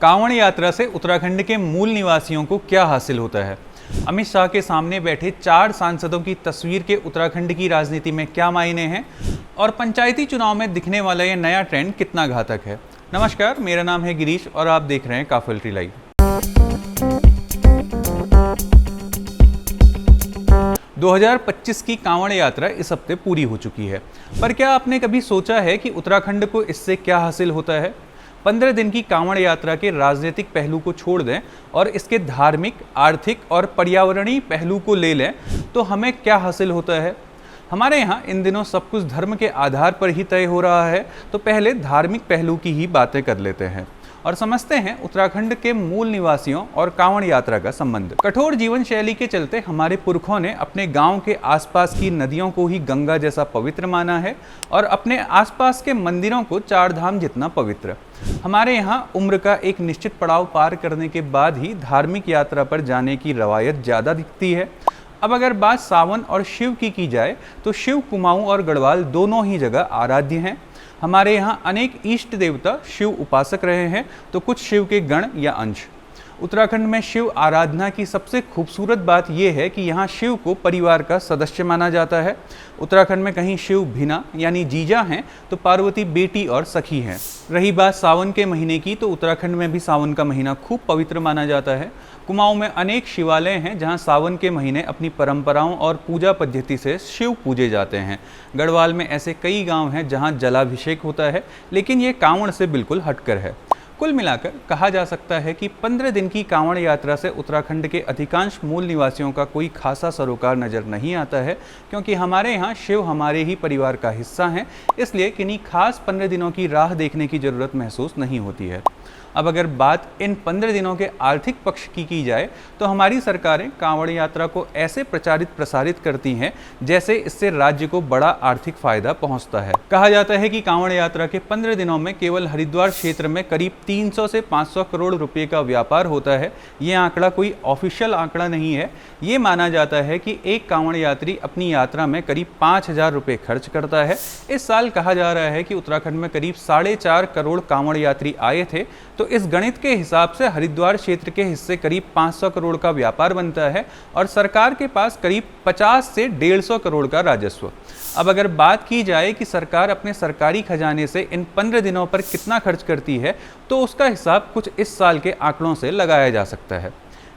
कांवड़ यात्रा से उत्तराखंड के मूल निवासियों को क्या हासिल होता है? अमित शाह के सामने बैठे 4 सांसदों की तस्वीर के उत्तराखंड की राजनीति में क्या मायने हैं और पंचायती चुनाव में दिखने वाला ये नया ट्रेंड कितना घातक है। नमस्कार, मेरा नाम है गिरीश और आप देख रहे हैं काफिलटी लाइव। दो 2025 की कांवड़ यात्रा इस हफ्ते पूरी हो चुकी है, पर क्या आपने कभी सोचा है कि उत्तराखंड को इससे क्या हासिल होता है? 15 दिन की कांवड़ यात्रा के राजनीतिक पहलू को छोड़ दें और इसके धार्मिक, आर्थिक और पर्यावरणीय पहलू को ले लें तो हमें क्या हासिल होता है? हमारे यहाँ इन दिनों सब कुछ धर्म के आधार पर ही तय हो रहा है, तो पहले धार्मिक पहलू की ही बातें कर लेते हैं और समझते हैं उत्तराखंड के मूल निवासियों और कांवड़ यात्रा का संबंध। कठोर जीवन शैली के चलते हमारे पुरखों ने अपने गांव के आसपास की नदियों को ही गंगा जैसा पवित्र माना है और अपने आसपास के मंदिरों को 4 धाम जितना पवित्र। हमारे यहाँ उम्र का एक निश्चित पड़ाव पार करने के बाद ही धार्मिक यात्रा पर जाने की रवायत ज़्यादा दिखती है। अब अगर बात सावन और शिव की जाए तो शिव कुमाऊं और गढ़वाल दोनों ही जगह आराध्य हैं। हमारे यहाँ अनेक इष्ट देवता शिव उपासक रहे हैं, तो कुछ शिव के गण या अंश। उत्तराखंड में शिव आराधना की सबसे खूबसूरत बात यह है कि यहाँ शिव को परिवार का सदस्य माना जाता है। उत्तराखंड में कहीं शिव भिना यानी जीजा हैं तो पार्वती बेटी और सखी हैं। रही बात सावन के महीने की, तो उत्तराखंड में भी सावन का महीना खूब पवित्र माना जाता है। कुमाऊं में अनेक शिवालय हैं जहां सावन के महीने अपनी परंपराओं और पूजा पद्धति से शिव पूजे जाते हैं। गढ़वाल में ऐसे कई गांव हैं जहां जलाभिषेक होता है, लेकिन ये कांवड़ से बिल्कुल हटकर है। कुल मिलाकर कहा जा सकता है कि 15 दिन की कांवड़ यात्रा से उत्तराखंड के अधिकांश मूल निवासियों का कोई खासा सरोकार नजर नहीं आता है, क्योंकि हमारे यहाँ शिव हमारे ही परिवार का हिस्सा हैं, इसलिए किन्हीं खास 15 दिनों की राह देखने की जरूरत महसूस नहीं होती है। अब अगर बात इन 15 दिनों के आर्थिक पक्ष की जाए तो हमारी सरकारें कांवड़ यात्रा को ऐसे प्रचारित प्रसारित करती हैं जैसे इससे राज्य को बड़ा आर्थिक फायदा पहुंचता है। कहा जाता है कि कांवड़ यात्रा के 15 दिनों में केवल हरिद्वार क्षेत्र में करीब 300 से 500 करोड़ रुपए का व्यापार होता है। ये आंकड़ा कोई ऑफिशियल आंकड़ा नहीं है। ये माना जाता है कि एक कांवड़ यात्री अपनी यात्रा में करीब 5,000 रुपये खर्च करता है। इस साल कहा जा रहा है कि उत्तराखंड में करीब 4.5 करोड़ कांवड़ यात्री आए थे, तो इस गणित के हिसाब से हरिद्वार क्षेत्र के हिस्से करीब 500 करोड़ का व्यापार बनता है और सरकार के पास करीब 50 से 150 करोड़ का राजस्व। अब अगर बात की जाए कि सरकार अपने सरकारी खजाने से इन 15 दिनों पर कितना खर्च करती है, तो उसका हिसाब कुछ इस साल के आंकड़ों से लगाया जा सकता है।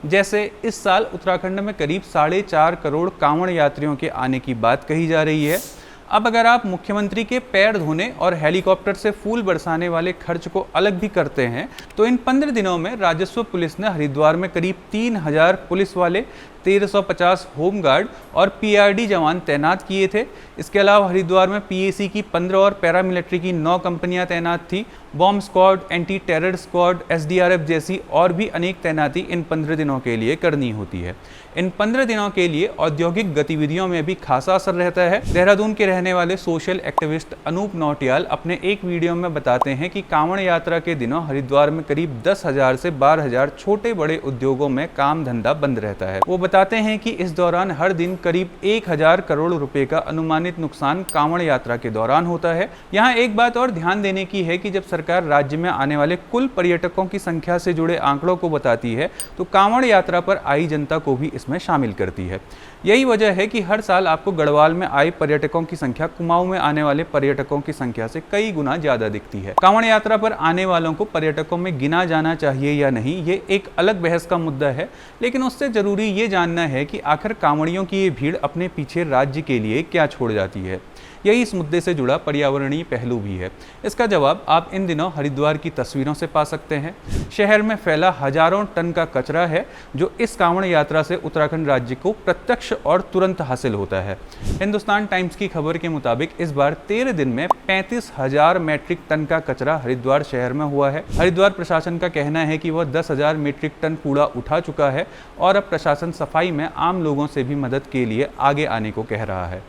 जैसे इस साल उत्तराखंड में करीब 4.5 करोड़ कांवड़ यात्रियों के आने की बात कही जा रही है। अब अगर आप मुख्यमंत्री के पैर धोने और हेलीकॉप्टर से फूल बरसाने वाले खर्च को अलग भी करते हैं, तो इन 15 दिनों में राजस्व पुलिस ने हरिद्वार में करीब 3,000 पुलिस वाले, 1350 होमगार्ड और पीआरडी जवान तैनात किए थे। इसके अलावा हरिद्वार में पीएसी की 15 और पैरामिलिट्री की 9 कंपनियां तैनात थी। Bomb squad, anti terror squad, SDRF जैसी और भी अनेक तैनाती इन 15 दिनों के लिए करनी होती है। इन 15 दिनों के लिए औद्योगिक गतिविधियों में भी खासा असर रहता है। देहरादून के रहने वाले सोशल एक्टिविस्ट अनूप नौटियाल अपने एक वीडियो में बताते हैं कि कांवड़ यात्रा के दिनों हरिद्वार में करीब 10,000 से 12,000 छोटे बड़े उद्योगों में काम धंधा बंद रहता है। वो बताते हैं कि इस दौरान हर दिन करीब 1,000 करोड़ रुपए का अनुमानित नुकसान कांवड़ यात्रा के दौरान होता है। यहाँ एक बात और ध्यान देने की है कि जब सरकार राज्य में आने वाले कुल पर्यटकों की संख्या से जुड़े आंकड़ों को बताती है, तो कांवड़ यात्रा पर आई जनता को भी इसमें शामिल करती है। यही वजह है कि हर साल आपको गढ़वाल में आए पर्यटकों की संख्या कुमाऊं में आने वाले पर्यटकों की संख्या से कई गुना ज्यादा दिखती है। कांवड़ यात्रा पर आने वालों को पर्यटकों में गिना जाना चाहिए या नहीं, ये एक अलग बहस का मुद्दा है, लेकिन उससे जरूरी ये जानना है कि आखिर कांवड़ियों की ये भीड़ अपने पीछे राज्य के लिए क्या छोड़ जाती है। यही इस मुद्दे से जुड़ा पर्यावरणीय पहलू भी है। इसका जवाब आप इन दिनों हरिद्वार की तस्वीरों से पा सकते हैं। शहर में फैला हजारों टन का कचरा है, जो इस कांवड़ यात्रा से उत्तराखंड राज्य को प्रत्यक्ष और तुरंत हासिल होता है। हिंदुस्तान टाइम्स की खबर के मुताबिक इस बार 13 दिन में 35,000 मीट्रिक टन का कचरा हरिद्वार शहर में हुआ है। हरिद्वार प्रशासन का कहना है कि वह 10,000 मीट्रिक टन कूड़ा उठा चुका है और अब प्रशासन सफाई में आम लोगों से भी मदद के लिए आगे आने को कह रहा है।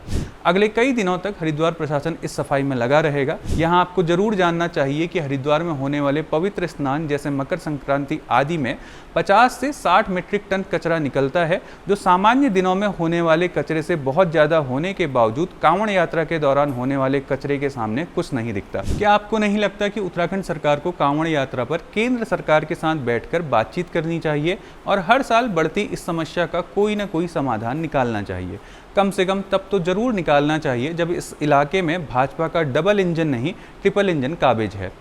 अगले कई दिनों तक हरिद्वार प्रशासन इस सफाई में लगा रहेगा। यहाँ आपको जरूर जानना चाहिए कि हरिद्वार में होने वाले पवित्र स्नान जैसे मकर संक्रांति आदि में 50 से 60 मीट्रिक टन कचरा निकलता है, जो सामान्य दिनों में होने वाले कचरे से बहुत ज़्यादा होने के बावजूद कांवड़ यात्रा के दौरान होने वाले कचरे के सामने कुछ नहीं दिखता। क्या आपको नहीं लगता कि उत्तराखंड सरकार को कांवड़ यात्रा पर केंद्र सरकार के साथ बैठकर बातचीत करनी चाहिए और हर साल बढ़ती इस समस्या का कोई ना कोई समाधान निकालना चाहिए? कम से कम तब तो जरूर निकालना चाहिए जब इस इलाके में भाजपा का डबल इंजन नहीं ट्रिपल इंजन काबिज है।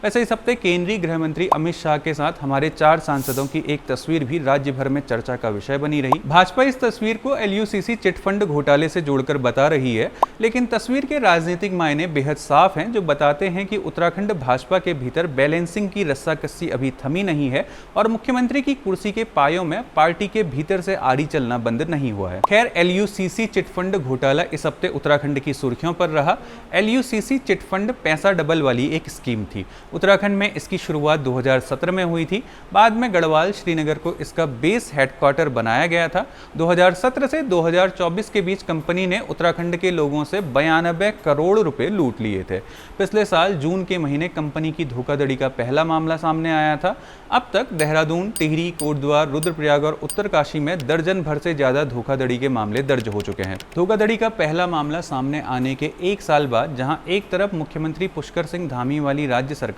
वैसे इस हफ्ते केंद्रीय गृह मंत्री अमित शाह के साथ हमारे 4 सांसदों की एक तस्वीर भी राज्य भर में चर्चा का विषय बनी रही। भाजपा इस तस्वीर को LUCC चिटफंड घोटाले से जोड़कर बता रही है, लेकिन तस्वीर के राजनीतिक मायने बेहद साफ हैं, जो बताते हैं कि उत्तराखंड भाजपा के भीतर बैलेंसिंग की रस्साकस्सी अभी थमी नहीं है और मुख्यमंत्री की कुर्सी के पायों में पार्टी के भीतर से आड़ी चलना बंद नहीं हुआ है। खैर, LUCC चिटफंड घोटाला इस हफ्ते उत्तराखंड की सुर्खियों पर रहा। LUCC चिटफंड पैसा डबल वाली एक स्कीम थी। उत्तराखंड में इसकी शुरुआत 2017 में हुई थी। बाद में गढ़वाल श्रीनगर को इसका बेस हेडक्वार्टर बनाया गया था। 2017 से 2024 के बीच कंपनी ने उत्तराखंड के लोगों से 92 करोड़ रुपए लूट लिए थे। पिछले साल जून के महीने कंपनी की धोखाधड़ी का पहला मामला सामने आया था। अब तक देहरादून, टिहरी, कोटद्वार, रुद्रप्रयाग और उत्तरकाशी में दर्जन भर से ज्यादा धोखाधड़ी के मामले दर्ज हो चुके हैं। धोखाधड़ी का पहला मामला सामने आने के 1 साल बाद जहां एक तरफ मुख्यमंत्री पुष्कर सिंह धामी वाली राज्य सरकार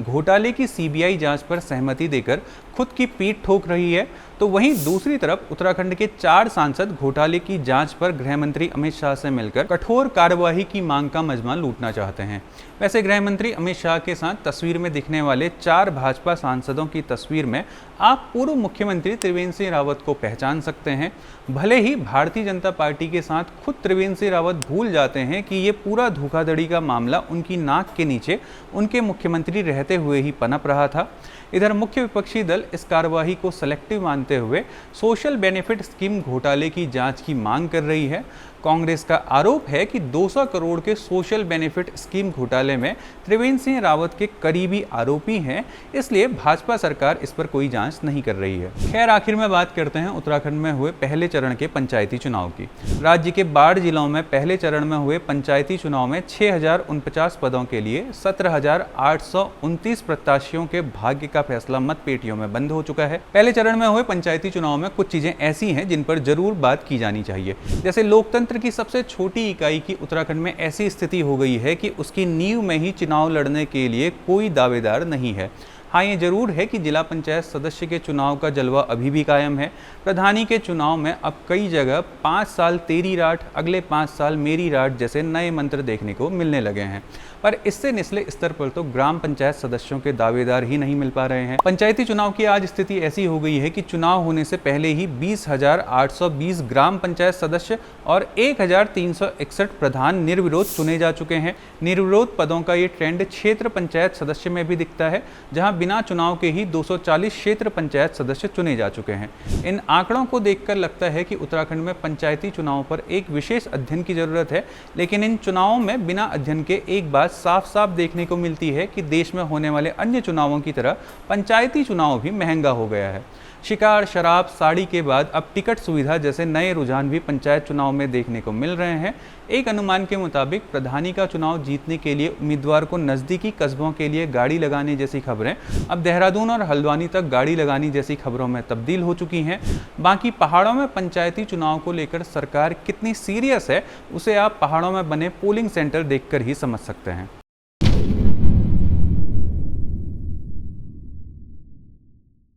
घोटाले की CBI जांच पर सहमति देकर खुद की पीठ ठोक रही है, तो वहीं दूसरी तरफ उत्तराखंड के 4 सांसद घोटाले की जांच पर गृह मंत्री अमित शाह से मिलकर कठोर कार्यवाही की मांग का मजमा लूटना चाहते हैं। वैसे गृह मंत्री अमित शाह के साथ तस्वीर में दिखने वाले 4 भाजपा सांसदों की तस्वीर में आप पूर्व मुख्यमंत्री त्रिवेंद्र सिंह रावत को पहचान सकते हैं। भले ही भारतीय जनता पार्टी के साथ खुद त्रिवेंद्र सिंह रावत भूल जाते हैं कि ये पूरा धोखाधड़ी का मामला उनकी नाक के नीचे उनके मुख्यमंत्री रहते हुए ही पनप रहा था। इधर मुख्य विपक्षी दल इस कार्यवाही को सेलेक्टिव मानते हुए सोशल बेनिफिट स्कीम घोटाले की जांच की मांग कर रही है। कांग्रेस का आरोप है कि 200 करोड़ के सोशल बेनिफिट स्कीम घोटाले में त्रिवेंद्र सिंह रावत के करीबी आरोपी हैं, इसलिए भाजपा सरकार इस पर कोई जांच नहीं कर रही है। खैर, आखिर में बात करते हैं उत्तराखंड में हुए पहले चरण के पंचायती चुनाव की। राज्य के 12 जिलों में पहले चरण में हुए पंचायती चुनाव में 6049 पदों के लिए 17,829 प्रत्याशियों के भाग्य का फैसला मत पेटियों में बंद हो चुका है। पहले चरण में हुए पंचायती चुनाव में कुछ चीजें ऐसी हैं जिन पर जरूर बात की जानी चाहिए। जैसे लोकतंत्र की सबसे छोटी इकाई की उत्तराखंड में ऐसी स्थिति हो गई है कि उसकी नींव में ही चुनाव लड़ने के लिए कोई दावेदार नहीं है। हाँ, ये जरूर है कि जिला पंचायत सदस्य के चुनाव का जलवा अभी भी कायम है। प्रधानी के चुनाव में अब कई जगह 5 साल तेरी राट, अगले 5 साल मेरी राट जैसे नए मंत्र देखने को मिलने लगे हैं, पर इससे निचले स्तर पर तो ग्राम पंचायत सदस्यों के दावेदार ही नहीं मिल पा रहे हैं। पंचायती चुनाव की आज स्थिति ऐसी हो गई है कि चुनाव होने से पहले ही 20,820 ग्राम पंचायत सदस्य और 1,361 प्रधान निर्विरोध चुने जा चुके हैं। निर्विरोध पदों का ये ट्रेंड क्षेत्र पंचायत सदस्य में भी दिखता है, जहां बिना चुनाव के ही 240 क्षेत्र पंचायत सदस्य चुने जा चुके हैं। इन आंकड़ों को देखकर लगता है कि उत्तराखंड में पंचायती चुनाव पर एक विशेष अध्ययन की जरूरत है, लेकिन इन चुनावों में बिना अध्ययन के एक बात साफ साफ देखने को मिलती है कि देश में होने वाले अन्य चुनावों की तरह पंचायती चुनाव भी महंगा हो गया है। शिकार, शराब, साड़ी के बाद अब टिकट सुविधा जैसे नए रुझान भी पंचायत चुनाव में देखने को मिल रहे हैं। एक अनुमान के मुताबिक प्रधानी का चुनाव जीतने के लिए उम्मीदवार को नज़दीकी कस्बों के लिए गाड़ी लगाने जैसी खबरें अब देहरादून और हल्द्वानी तक गाड़ी लगाने जैसी खबरों में तब्दील हो चुकी हैं। बाकी पहाड़ों में पंचायती चुनाव को लेकर सरकार कितनी सीरियस है, उसे आप पहाड़ों में बने पोलिंग सेंटर देखकर ही समझ सकते हैं।